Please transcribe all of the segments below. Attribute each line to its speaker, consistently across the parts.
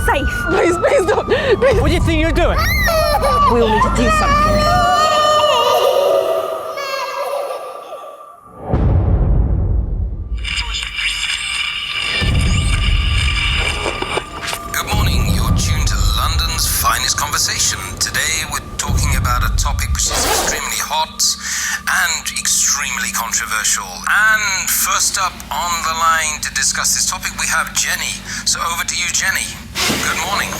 Speaker 1: safe.
Speaker 2: Please, please don't. Please.
Speaker 3: What do you think you're doing?
Speaker 1: We all need to do something.
Speaker 4: Good morning, you're tuned to London's finest conversation. Today we're talking about a topic which is extremely hot and extremely controversial. And first up on the line to discuss this topic we have Jenny. So over to you, Jenny. Good morning.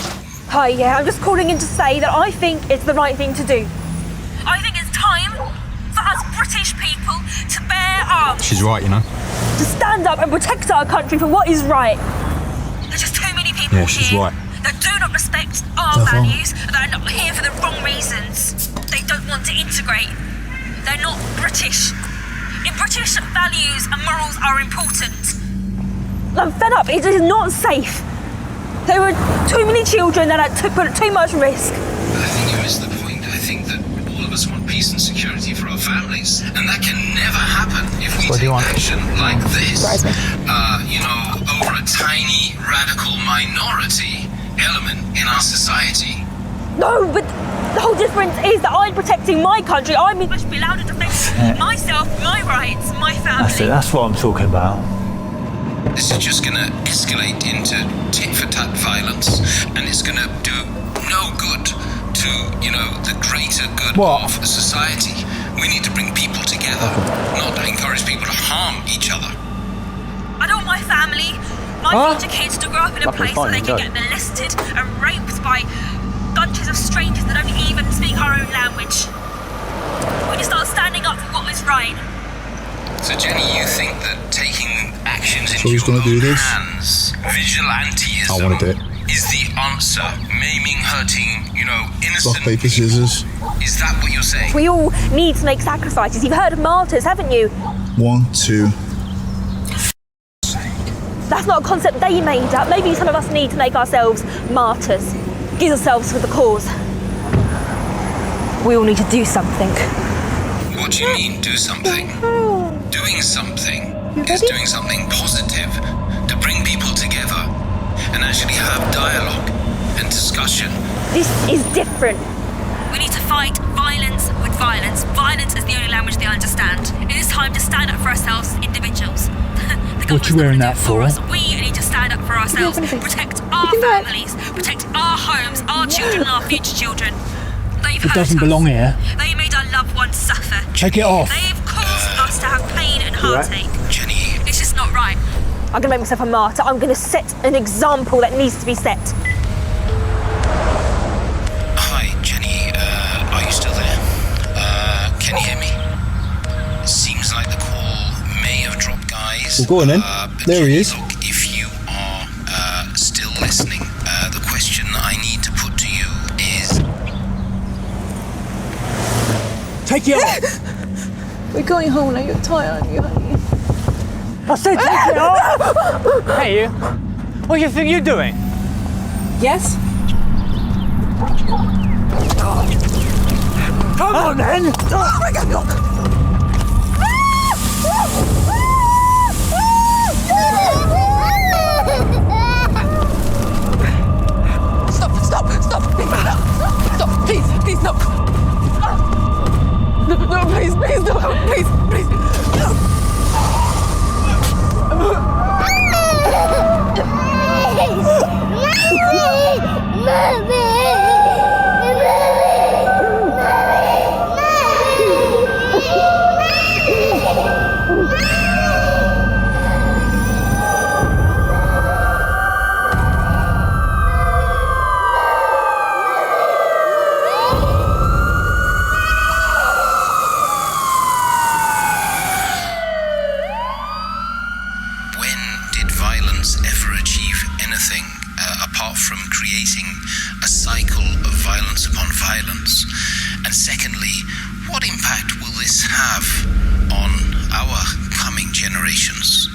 Speaker 1: Hi, yeah, I'm just calling in to say that I think it's the right thing to do.
Speaker 5: I think it's time for us British people to bear arms.
Speaker 6: She's right, you know.
Speaker 1: To stand up and protect our country for what is right.
Speaker 5: There's just too many people
Speaker 6: she's
Speaker 5: here
Speaker 6: right.
Speaker 5: that do not respect our values, that are not here for the wrong reasons. They don't want to integrate. They're not British. In British, values and morals are important.
Speaker 1: I'm fed up. It is not safe. There are too many children that are put at too much risk.
Speaker 4: I think you missed the point. I think that all of us want peace and security for our families. And that can never happen if we take action like this. Over a tiny, radical minority element in our society.
Speaker 1: No, but the whole difference is that I'm protecting my country.
Speaker 5: I must be allowed to defend myself, my rights, my family.
Speaker 3: That's it, that's what I'm talking about.
Speaker 4: This is just going to escalate into tit-for-tat violence, and it's going to do no good to, the greater good of society. We need to bring people together, not encourage people to harm each other.
Speaker 5: I don't want my family, my future kids to grow up in a place where they can get molested and raped by bunches of strangers that don't even speak our own language. We need to start standing up for what is right.
Speaker 4: So Jenny, you think that taking actions into
Speaker 6: who's
Speaker 4: your
Speaker 6: gonna do
Speaker 4: own
Speaker 6: this?
Speaker 4: hands, vigilantism,
Speaker 6: I want to do it.
Speaker 4: is the answer? Maiming, hurting, innocent
Speaker 6: Rock, paper, scissors.
Speaker 4: Is that what you're saying?
Speaker 1: We all need to make sacrifices. You've heard of martyrs, haven't you?
Speaker 6: 1, 2.
Speaker 1: That's not a concept they made up. Maybe some of us need to make ourselves martyrs. Give ourselves for the cause. We all need to do something.
Speaker 4: What do you mean, do something? Doing something is doing something positive to bring people together and actually have dialogue and discussion.
Speaker 1: This is different.
Speaker 5: We need to fight violence with violence. Violence is the only language they understand. It is time to stand up for ourselves, individuals.
Speaker 3: What you wearing that for?
Speaker 5: We need to stand up for ourselves, protect our families, protect our homes, our children and our future children.
Speaker 3: It doesn't belong here.
Speaker 5: They made our loved ones suffer.
Speaker 3: Take it off.
Speaker 5: They've caused us to have pain and heartache.
Speaker 4: Jenny.
Speaker 5: It's just not right.
Speaker 1: I'm going to make myself a martyr. I'm going to set an example that needs to be set.
Speaker 4: Hi, Jenny. Are you still there? Can you hear me? Seems like the call may have dropped, guys.
Speaker 6: Well, go on then.
Speaker 4: But
Speaker 6: There he
Speaker 4: Jenny,
Speaker 6: is.
Speaker 4: Look, if you are still listening, the question I need to put to you is...
Speaker 3: Take it off.
Speaker 2: We're going home now. You're tired, aren't you, honey?
Speaker 3: I said take it off. Hey, you. What do you think you're doing?
Speaker 2: Yes?
Speaker 3: Come on, then.
Speaker 2: Oh my God, look! Stop, please, no. Stop, please, no. No, please, no, please. No.
Speaker 4: apart from creating a cycle of violence upon violence? And secondly, what impact will this have on our coming generations?